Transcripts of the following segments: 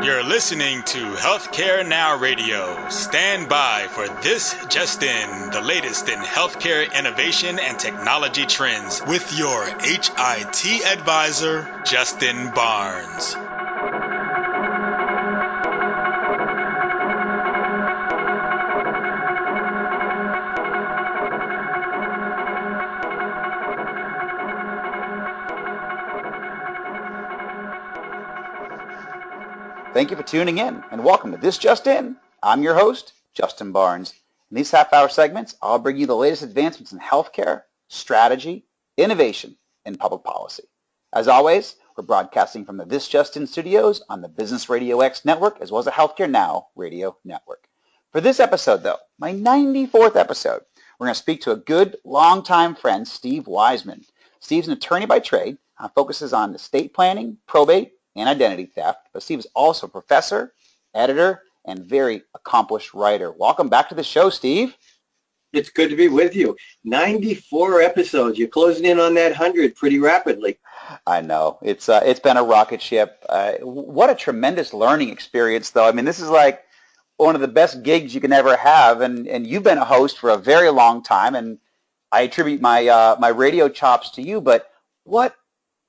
You're listening to Healthcare Now Radio. Stand by for This Just In, the latest in healthcare innovation and technology trends with your HIT advisor, Justin Barnes. Thank you for tuning in, and welcome to This Just In. I'm your host, Justin Barnes. In these half-hour segments, I'll bring you the latest advancements in healthcare, strategy, innovation, and public policy. As always, we're broadcasting from the This Just In studios on the Business Radio X network, as well as the Healthcare Now radio network. For this episode, though, my 94th episode, we're going to speak to a good, longtime friend, Steve Weisman. Steve's an attorney by trade, focuses on estate planning, probate, and identity theft, but Steve is also a professor, editor, and very accomplished writer. Welcome back to the show, Steve. It's good to be with you. 94 episodes. You're closing in on that 100 pretty rapidly. I know. It's been a rocket ship. What a tremendous learning experience, though. I mean, this is like one of the best gigs you can ever have, and you've been a host for a very long time, and I attribute my radio chops to you, but what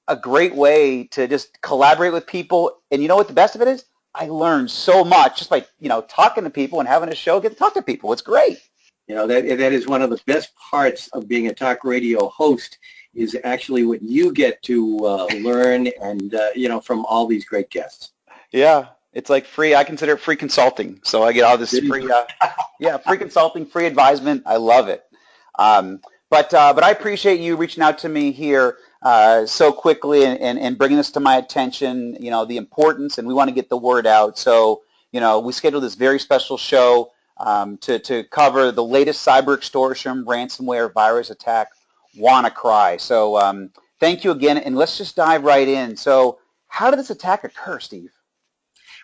a great way to just collaborate with people. And you know what the best of it is? I learned so much just by, talking to people and having a show, get to talk to people. It's great. That is one of the best parts of being a talk radio host is actually what you get to learn and, from all these great guests. Yeah, it's like free. I consider it free consulting. So I get all this free, free consulting, free advisement. I love it. But I appreciate you reaching out to me here so quickly and bringing this to my attention, the importance, and we want to get the word out. So, we scheduled this very special show to cover the latest cyber extortion, ransomware, virus attack, WannaCry. So thank you again, and let's just dive right in. So how did this attack occur, Steve?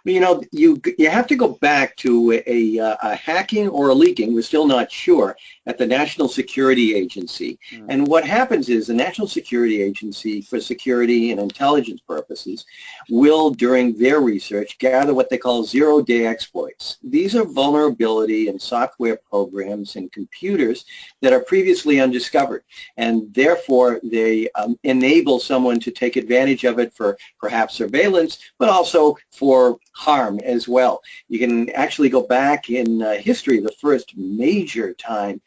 Well, you have to go back to a hacking or a leaking, we're still not sure, at the National Security Agency. And what happens is the National Security Agency, for security and intelligence purposes, will, during their research, gather what they call zero-day exploits. These are vulnerability in software programs and computers that are previously undiscovered. And therefore, they enable someone to take advantage of it for perhaps surveillance, but also for harm as well. You can actually go back in history, the first major time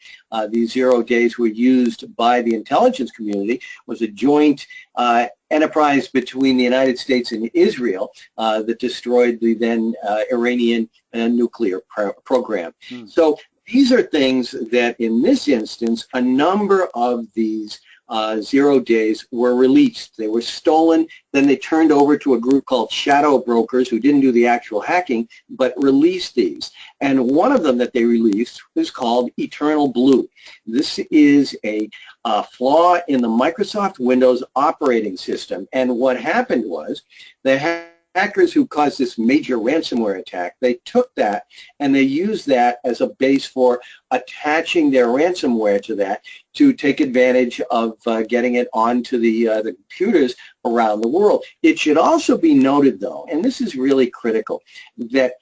these 0 days were used by the intelligence community was a joint enterprise between the United States and Israel that destroyed the then Iranian nuclear program. So these are things that in this instance, a number of these 0 days were released. They were stolen, then they turned over to a group called shadow brokers who didn't do the actual hacking, but released these. And one of them that they released was called Eternal Blue. This is a flaw in the Microsoft Windows operating system. And what happened was the hackers who caused this major ransomware attack, they took that and they used that as a base for attaching their ransomware to that to take advantage of getting it onto the computers around the world. It should also be noted, though, and this is really critical, that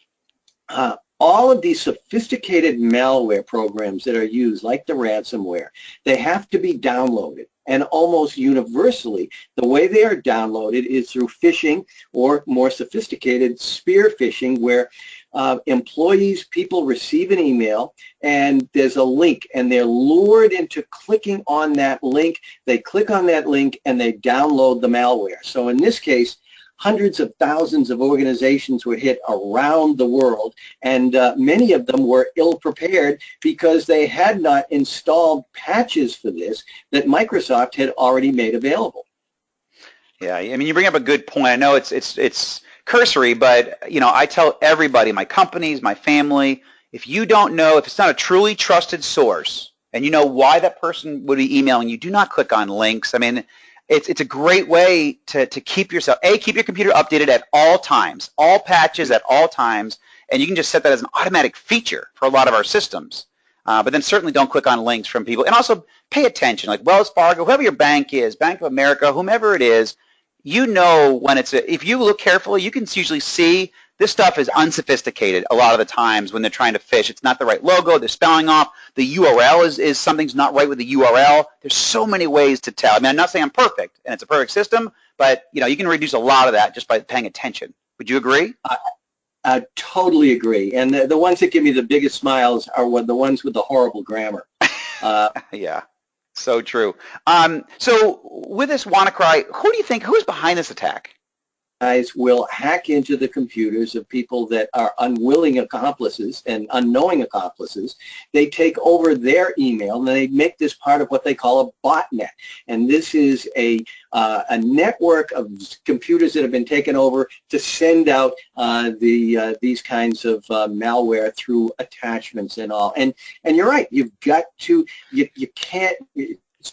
all of these sophisticated malware programs that are used, like the ransomware, they have to be downloaded. And almost universally, the way they are downloaded is through phishing or more sophisticated spear phishing, where employees, people receive an email and there's a link and they're lured into clicking on that link. They click on that link and they download the malware. So in this case, hundreds of thousands of organizations were hit around the world, and many of them were ill-prepared because they had not installed patches for this that Microsoft had already made available. Yeah, I mean, you bring up a good point. I know it's cursory, but I tell everybody, my companies, my family, if you don't know, if it's not a truly trusted source, and you know why that person would be emailing you, do not click on links. I mean, it's a great way to keep yourself, keep your computer updated at all times, all patches at all times, and you can just set that as an automatic feature for a lot of our systems. But then certainly don't click on links from people. And also pay attention, like Wells Fargo, whoever your bank is, Bank of America, whomever it is, you know when if you look carefully, you can usually see this stuff is unsophisticated a lot of the times when they're trying to phish. It's not the right logo. They're spelling off. The URL is something's not right with the URL. There's so many ways to tell. I mean, I'm not saying I'm perfect and it's a perfect system, but you can reduce a lot of that just by paying attention. Would you agree? I totally agree. And the ones that give me the biggest smiles are the ones with the horrible grammar. Yeah, so true. So with this WannaCry, who do you think, who's behind this attack? Guys will hack into the computers of people that are unwilling accomplices and unknowing accomplices. They take over their email and they make this part of what they call a botnet. And this is a network of computers that have been taken over to send out these kinds of malware through attachments and all. And you're right. You've got to. You can't.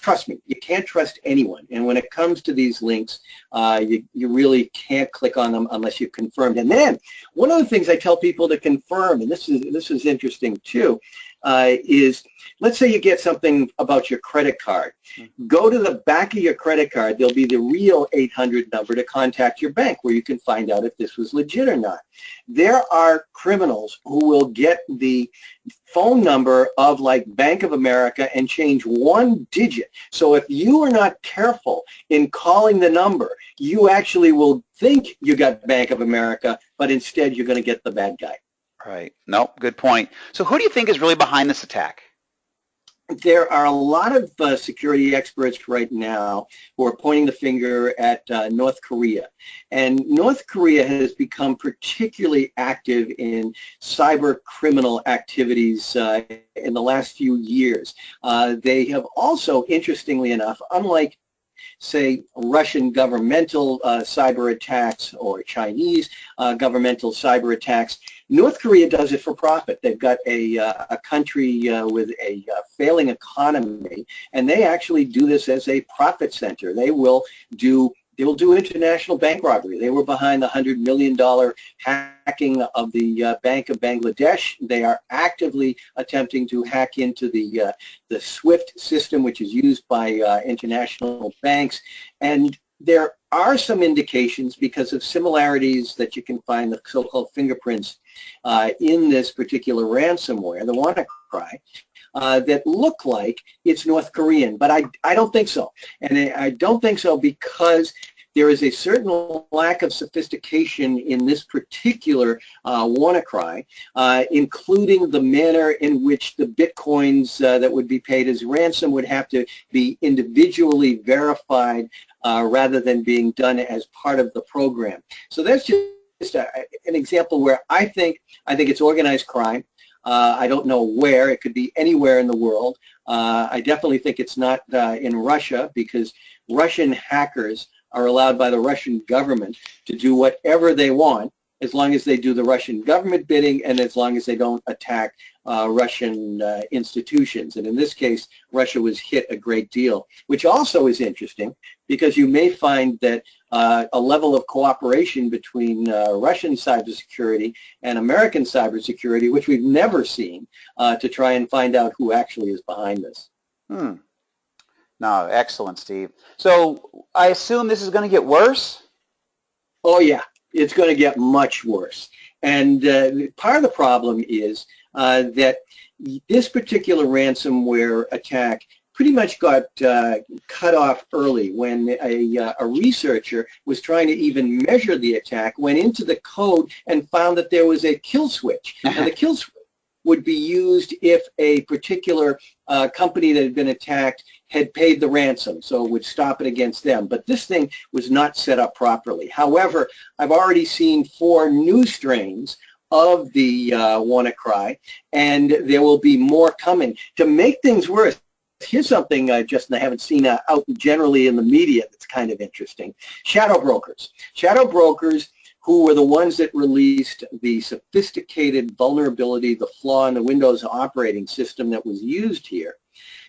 Trust me, you can't trust anyone. And when it comes to these links, you really can't click on them unless you've confirmed. And then one of the things I tell people to confirm, and this is interesting too, is let's say you get something about your credit card. Go to the back of your credit card. There'll be the real 800 number to contact your bank where you can find out if this was legit or not. There are criminals who will get the phone number of like Bank of America and change one digit. So if you are not careful in calling the number, you actually will think you got Bank of America, but instead you're going to get the bad guy. Right. No, good point. So who do you think is really behind this attack? There are a lot of security experts right now who are pointing the finger at North Korea. And North Korea has become particularly active in cyber criminal activities in the last few years. They have also, interestingly enough, unlike say Russian governmental cyber attacks or Chinese governmental cyber attacks, North Korea does it for profit. They've got a country with a failing economy, and they actually do this as a profit center. They will do international bank robbery. They were behind the $100 million hacking of the Bank of Bangladesh. They are actively attempting to hack into the SWIFT system, which is used by international banks. And there are some indications because of similarities that you can find, the so-called fingerprints in this particular ransomware, the WannaCry, that look like it's North Korean, but I don't think so. And I don't think so because there is a certain lack of sophistication in this particular WannaCry, including the manner in which the bitcoins that would be paid as ransom would have to be individually verified rather than being done as part of the program. So that's just an example where I think it's organized crime. I don't know where. It could be anywhere in the world. I definitely think it's not in Russia because Russian hackers are allowed by the Russian government to do whatever they want as long as they do the Russian government bidding and as long as they don't attack Russian institutions. And in this case, Russia was hit a great deal, which also is interesting because you may find that a level of cooperation between Russian cybersecurity and American cybersecurity, which we've never seen, to try and find out who actually is behind this. No, excellent, Steve. So I assume this is going to get worse? Oh, yeah. It's going to get much worse. And part of the problem is that this particular ransomware attack pretty much got cut off early when a researcher was trying to even measure the attack, went into the code and found that there was a kill switch. And the kill switch would be used if a particular company that had been attacked had paid the ransom, so it would stop it against them. But this thing was not set up properly. However, I've already seen 4 new strains of the WannaCry, and there will be more coming. To make things worse, here's something, Justin, I haven't seen out generally in the media that's kind of interesting. Shadow brokers. Shadow brokers who were the ones that released the sophisticated vulnerability, the flaw in the Windows operating system that was used here.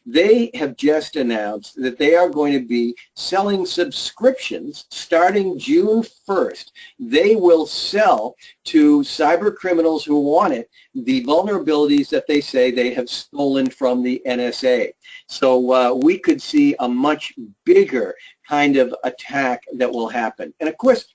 They have just announced that they are going to be selling subscriptions starting June 1st. They will sell to cyber criminals who want it the vulnerabilities that they say they have stolen from the NSA. So we could see a much bigger kind of attack that will happen. And of course,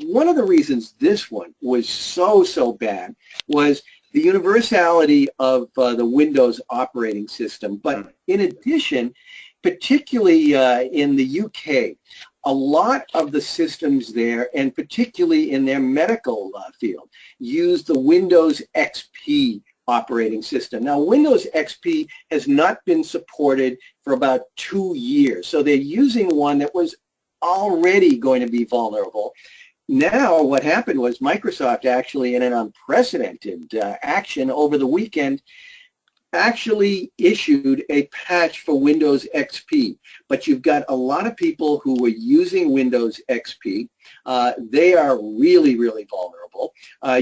one of the reasons this one was so bad was the universality of the Windows operating system. But in addition, particularly in the UK, a lot of the systems there, and particularly in their medical field, use the Windows XP operating system. Now, Windows XP has not been supported for about 2 years, so they're using one that was already going to be vulnerable. Now, what happened was Microsoft actually, in an unprecedented action over the weekend, actually issued a patch for Windows XP. But you've got a lot of people who were using Windows XP. They are really vulnerable.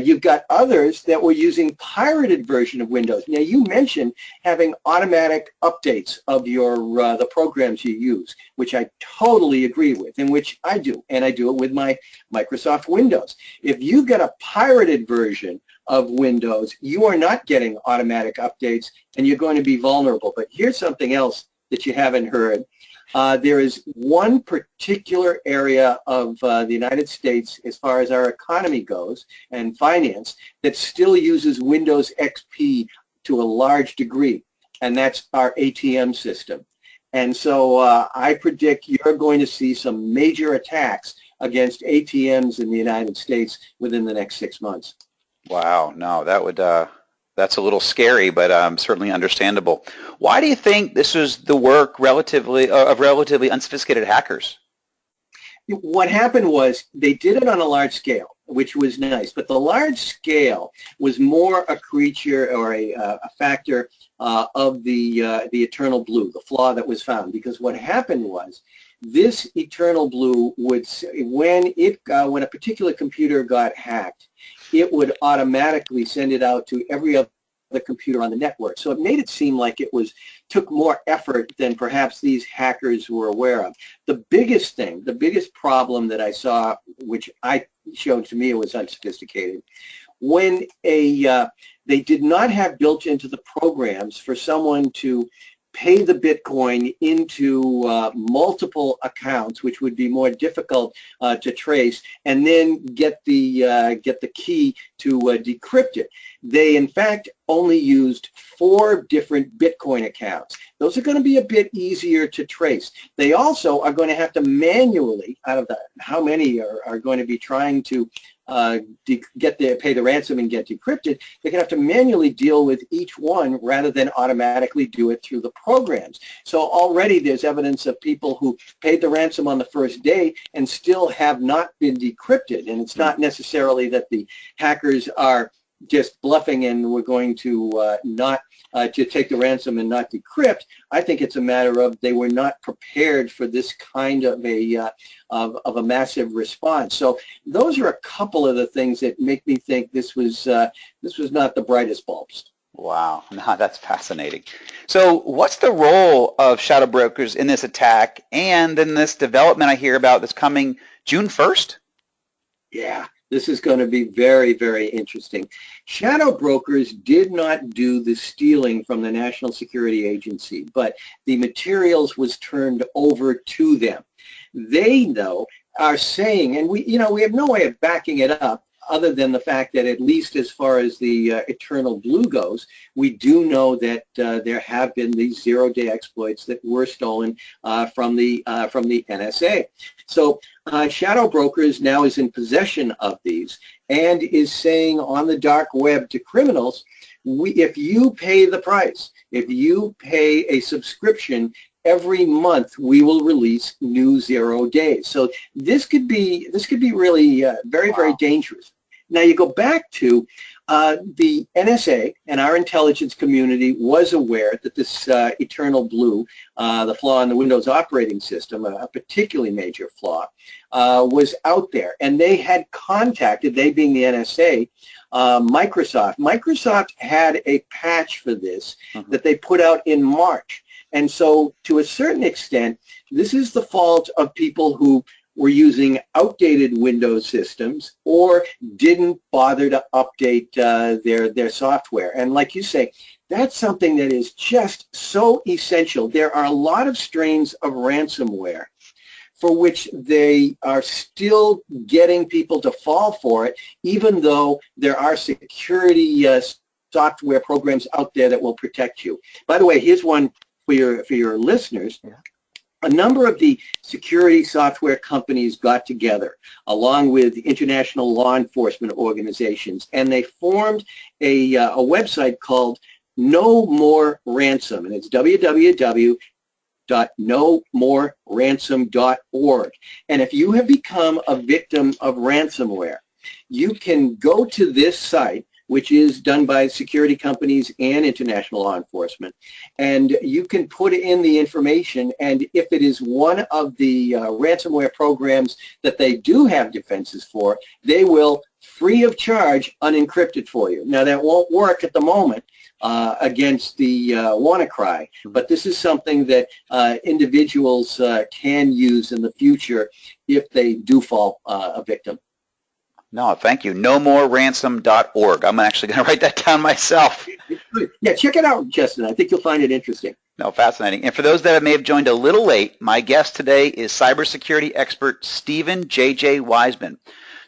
You've got others that were using pirated version of Windows. Now, you mentioned having automatic updates of your the programs you use, which I totally agree with, and which I do, and I do it with my Microsoft Windows. If you've got a pirated version of Windows, you are not getting automatic updates, and you're going to be vulnerable. But here's something else that you haven't heard. There is one particular area of the United States, as far as our economy goes and finance, that still uses Windows XP to a large degree, and that's our ATM system. And so I predict you're going to see some major attacks against ATMs in the United States within the next 6 months. Wow, no, that would that's a little scary, but certainly understandable. Why do you think this was the work of relatively unsophisticated hackers? What happened was they did it on a large scale, which was nice, but the large scale was more a creature or a factor of the eternal blue, the flaw that was found. Because what happened was this eternal blue would, when a particular computer got hacked, it would automatically send it out to every other computer on the network. So it made it seem like it took more effort than perhaps these hackers were aware of. The biggest problem that I saw, which I showed to me it was unsophisticated, when they did not have built into the programs for someone to pay the Bitcoin into multiple accounts, which would be more difficult to trace, and then get the key to decrypt it. They, in fact, only used 4 different Bitcoin accounts. Those are going to be a bit easier to trace. They also are going to have to manually, out of how many are going to be trying to pay the ransom and get decrypted, they're going to have to manually deal with each one rather than automatically do it through the programs. So already there's evidence of people who paid the ransom on the first day and still have not been decrypted. And it's not necessarily that the hackers are just bluffing and we're going to not to take the ransom and not decrypt. I think it's a matter of they were not prepared for this kind of a massive response. So those are a couple of the things that make me think this was not the brightest bulbs. Wow, no, that's fascinating. So what's the role of shadow brokers in this attack and in this development I hear about that's coming June 1st? Yeah. This is going to be very interesting. Shadow brokers did not do the stealing from the National Security Agency, but the materials was turned over to them. They, though, are saying, and we have no way of backing it up other than the fact that at least as far as the eternal blue goes, we do know that there have been these zero-day exploits that were stolen from the NSA. So shadow brokers now is in possession of these and is saying on the dark web to criminals, if you pay the price, if you pay a subscription, every month we will release new 0 days. So this could be really very dangerous. Now you go back to the NSA and our intelligence community was aware that this eternal blue, the flaw in the Windows operating system, a particularly major flaw, was out there. And they had contacted, they being the NSA, Microsoft. Microsoft had a patch for this that they put out in March. And so to a certain extent, this is the fault of people who were using outdated Windows systems or didn't bother to update their software. And like you say, that's something that is just so essential. There are a lot of strains of ransomware for which they are still getting people to fall for it, even though there are security software programs out there that will protect you. By the way, here's one for your listeners. Yeah. A number of the security software companies got together along with international law enforcement organizations, and they formed a website called No More Ransom, and it's www.nomoreransom.org. And if you have become a victim of ransomware, you can go to this site, which is done by security companies and international law enforcement, and you can put in the information, and if it is one of the ransomware programs that they do have defenses for, they will free of charge unencrypt it for you. Now that won't work at the moment against the WannaCry, but this is something that individuals can use in the future if they do fall a victim. No, thank you. NoMoreRansom.org. I'm actually going to write that down myself. Yeah, check it out, Justin. I think you'll find it interesting. No, fascinating. And for those that may have joined a little late, my guest today is cybersecurity expert Stephen J.J. Weisman.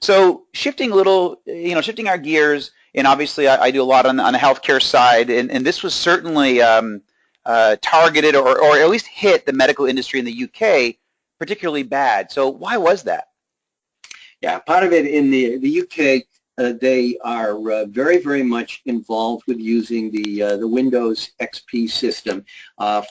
So shifting a little, shifting our gears, and obviously I do a lot on the healthcare side, and this was certainly targeted or at least hit the medical industry in the UK particularly bad. So why was that? Yeah, part of it in the UK, they are very, very much involved with using the Windows XP system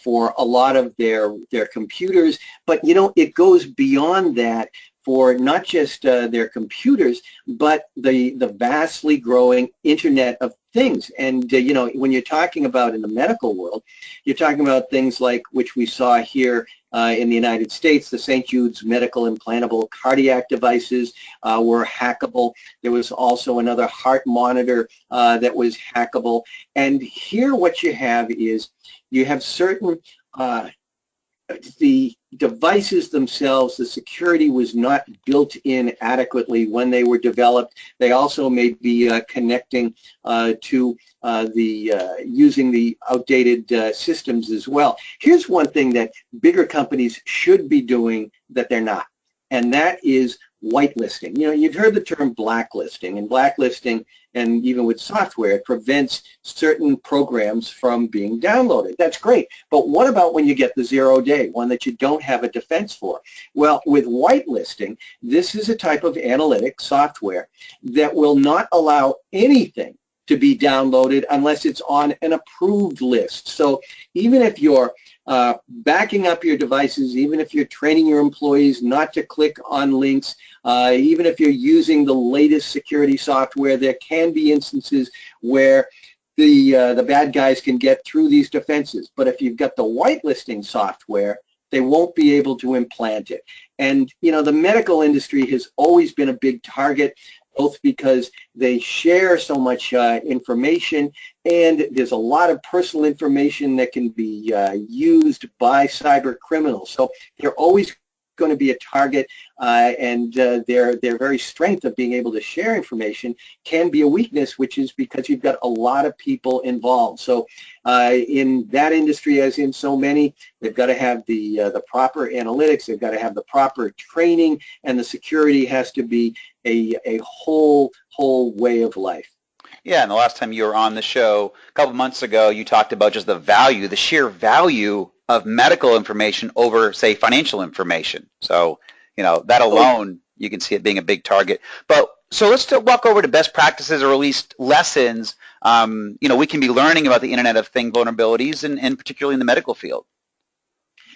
for a lot of their computers. But it goes beyond that for not just their computers, but the vastly growing Internet of Things. And when you're talking about in the medical world, you're talking about things like which we saw here in the United States, the St. Jude's medical implantable cardiac devices were hackable. There was also another heart monitor that was hackable. And here what you have is you have certain the devices themselves, the security was not built in adequately when they were developed. They also may be connecting to using the outdated systems as well. Here's one thing that bigger companies should be doing that they're not, and that is whitelisting. You've heard the term blacklisting, and blacklisting, and even with software, it prevents certain programs from being downloaded. That's great, but what about when you get the 0-day, one that you don't have a defense for? Well, with whitelisting, this is a type of analytic software that will not allow anything to be downloaded unless it's on an approved list. So even if you're backing up your devices, even if you're training your employees not to click on links, even if you're using the latest security software, there can be instances where the bad guys can get through these defenses. But if you've got the whitelisting software, they won't be able to implant it. And the medical industry has always been a big target, both because they share so much information, and there's a lot of personal information that can be used by cyber criminals. So they're always going to be a target, and their very strength of being able to share information can be a weakness, which is because you've got a lot of people involved. So in that industry, as in so many, they've got to have the proper analytics, they've got to have the proper training, and the security has to be a whole way of life. Yeah, and the last time you were on the show, a couple months ago, you talked about just the sheer value of medical information over, say, financial information. So, that alone, you can see it being a big target. But so let's walk over to best practices, or at least lessons, we can be learning about the Internet of Things vulnerabilities, and particularly in the medical field.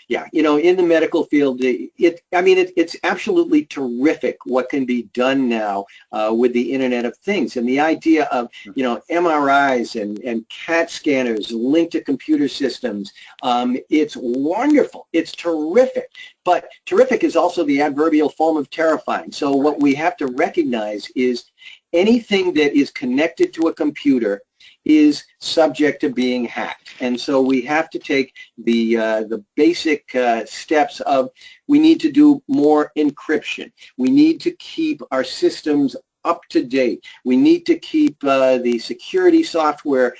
Yeah, in the medical field, it's absolutely terrific what can be done now with the Internet of Things, and the idea of MRIs and CAT scanners linked to computer systems. It's wonderful. It's terrific. But terrific is also the adverbial form of terrifying. So what we have to recognize is anything that is connected to a computer is subject to being hacked. And so we have to take the basic steps of, we need to do more encryption. We need to keep our systems up to date. We need to keep the security software,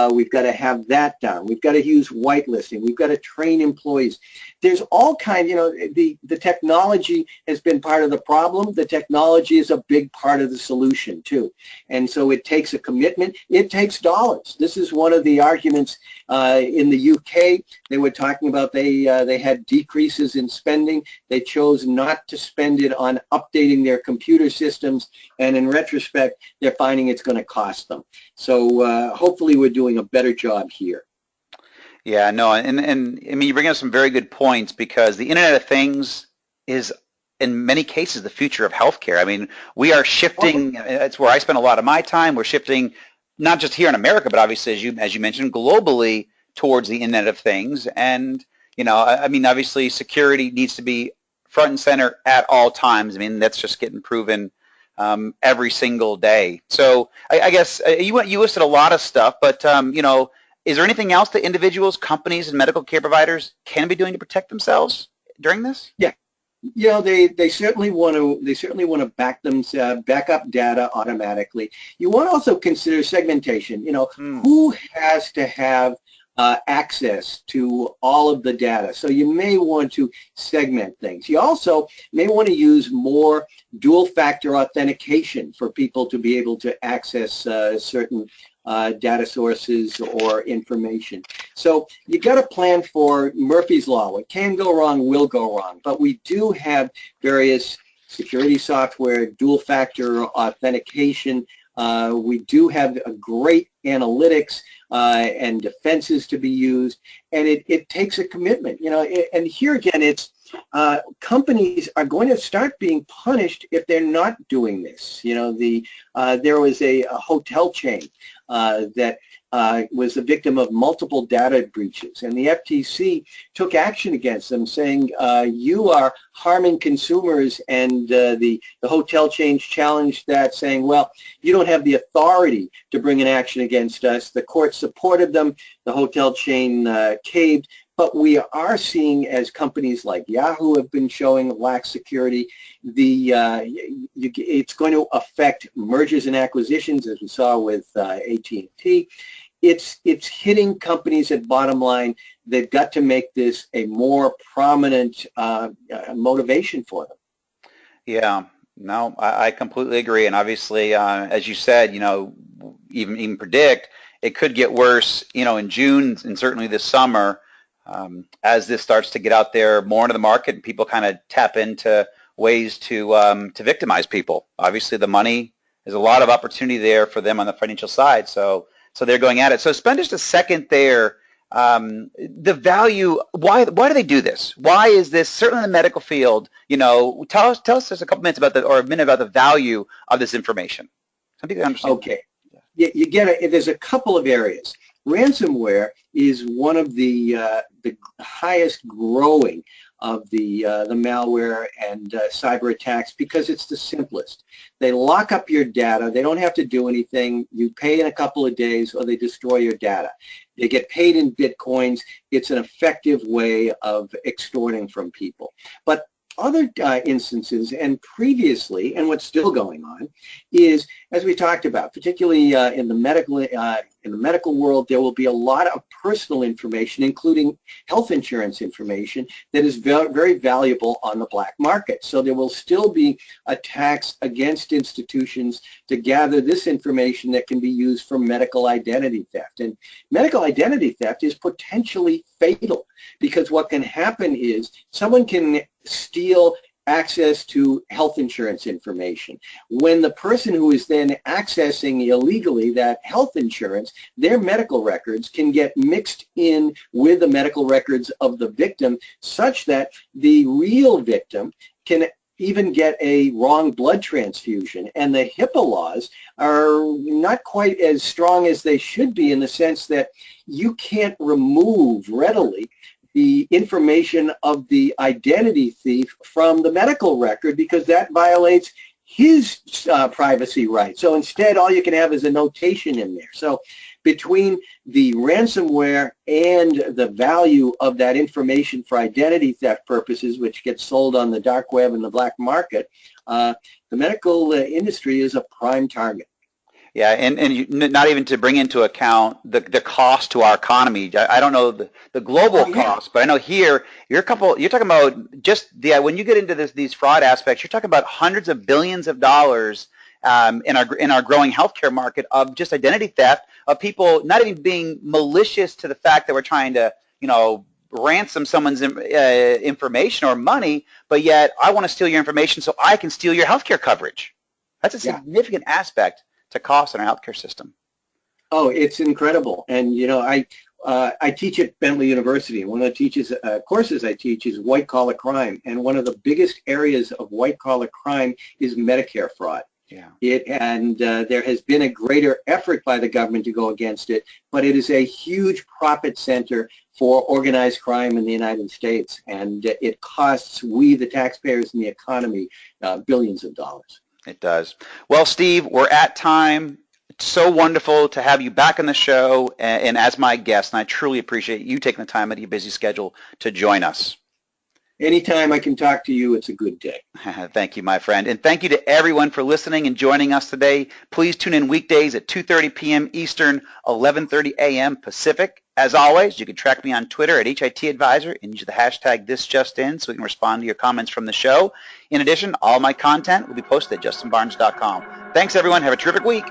we've got to have that done. We've got to use whitelisting. We've got to train employees. There's all kinds, the technology has been part of the problem. The technology is a big part of the solution too. And so it takes a commitment. It takes dollars. This is one of the arguments in the UK. They were talking about they had decreases in spending. They chose not to spend it on updating their computer systems, and in retrospect, they're finding it's going to cost them. So hopefully we're doing a better job here. Yeah, no, and I mean, you bring up some very good points, because the Internet of Things is, in many cases, the future of healthcare. I mean, we are shifting. It's where I spend a lot of my time. We're shifting, not just here in America, but obviously, as you mentioned, globally towards the Internet of Things. And I mean, obviously, security needs to be front and center at all times. I mean, that's just getting proven every single day. So I guess you listed a lot of stuff, but is there anything else that individuals, companies, and medical care providers can be doing to protect themselves during this? Yeah, they certainly want to back up data automatically. You want to also consider segmentation. Who has to have access to all of the data. So you may want to segment things. You also may want to use more dual-factor authentication for people to be able to access certain data sources or information. So you got to plan for Murphy's Law. What can go wrong will go wrong. But we do have various security software, dual-factor authentication. We do have a great analytics and defenses to be used, and it takes a commitment. And here again, it's companies are going to start being punished if they're not doing this. There was a hotel chain that was the victim of multiple data breaches, and the FTC took action against them, saying you are harming consumers, and the hotel chain challenged that, saying, well, you don't have the authority to bring an action against us. The court supported them. The hotel chain caved. But we are seeing, as companies like Yahoo have been showing lax security, it's going to affect mergers and acquisitions, as we saw with AT&T. It's hitting companies at bottom line. They've got to make this a more prominent motivation for them. Yeah, no, I completely agree. And obviously, as you said, even predict it could get worse, in June and certainly this summer. As this starts to get out there more into the market and people kind of tap into ways to victimize people. Obviously, the money, there's a lot of opportunity there for them on the financial side, so they're going at it. So spend just a second there. The value, why do they do this? Why is this, certainly in the medical field, tell us just a couple minutes about a minute about the value of this information. Some people understand. Okay. You get it. There's a couple of areas. Ransomware is one of the highest growing of the malware and cyber attacks, because it's the simplest. They lock up your data. They don't have to do anything. You pay in a couple of days, or they destroy your data. They get paid in Bitcoins. It's an effective way of extorting from people. But other instances, and previously, and what's still going on, is, as we talked about, particularly in the medical world, there will be a lot of personal information, including health insurance information, that is very valuable on the black market. So there will still be attacks against institutions to gather this information that can be used for medical identity theft. And medical identity theft is potentially fatal, because what can happen is someone can steal access to health insurance information. When the person who is then accessing illegally that health insurance, their medical records can get mixed in with the medical records of the victim, such that the real victim can even get a wrong blood transfusion. And the HIPAA laws are not quite as strong as they should be, in the sense that you can't remove readily the information of the identity thief from the medical record, because that violates his privacy rights. So instead, all you can have is a notation in there. So between the ransomware and the value of that information for identity theft purposes, which gets sold on the dark web and the black market, the medical industry is a prime target. Yeah, and not even to bring into account the cost to our economy. I don't know the global cost, but I know here you're talking about just when you get into these fraud aspects, you're talking about hundreds of billions of dollars in our growing healthcare market of just identity theft, of people not even being malicious to the fact that we're trying to ransom someone's information or money, but yet I want to steal your information so I can steal your healthcare coverage. That's a significant aspect to cost in our healthcare system. Oh, it's incredible. And I teach at Bentley University, and one of the courses I teach is white collar crime. And one of the biggest areas of white collar crime is Medicare fraud. Yeah. There has been a greater effort by the government to go against it, but it is a huge profit center for organized crime in the United States, and it costs we, the taxpayers and the economy, billions of dollars. It does. Well, Steve, we're at time. It's so wonderful to have you back on the show and as my guest, and I truly appreciate you taking the time out of your busy schedule to join us. Anytime I can talk to you, it's a good day. Thank you, my friend. And thank you to everyone for listening and joining us today. Please tune in weekdays at 2:30 p.m. Eastern, 11:30 a.m. Pacific. As always, you can track me on Twitter at HIT Advisor and use the hashtag ThisJustIn so we can respond to your comments from the show. In addition, all my content will be posted at justinbarnes.com. Thanks, everyone. Have a terrific week.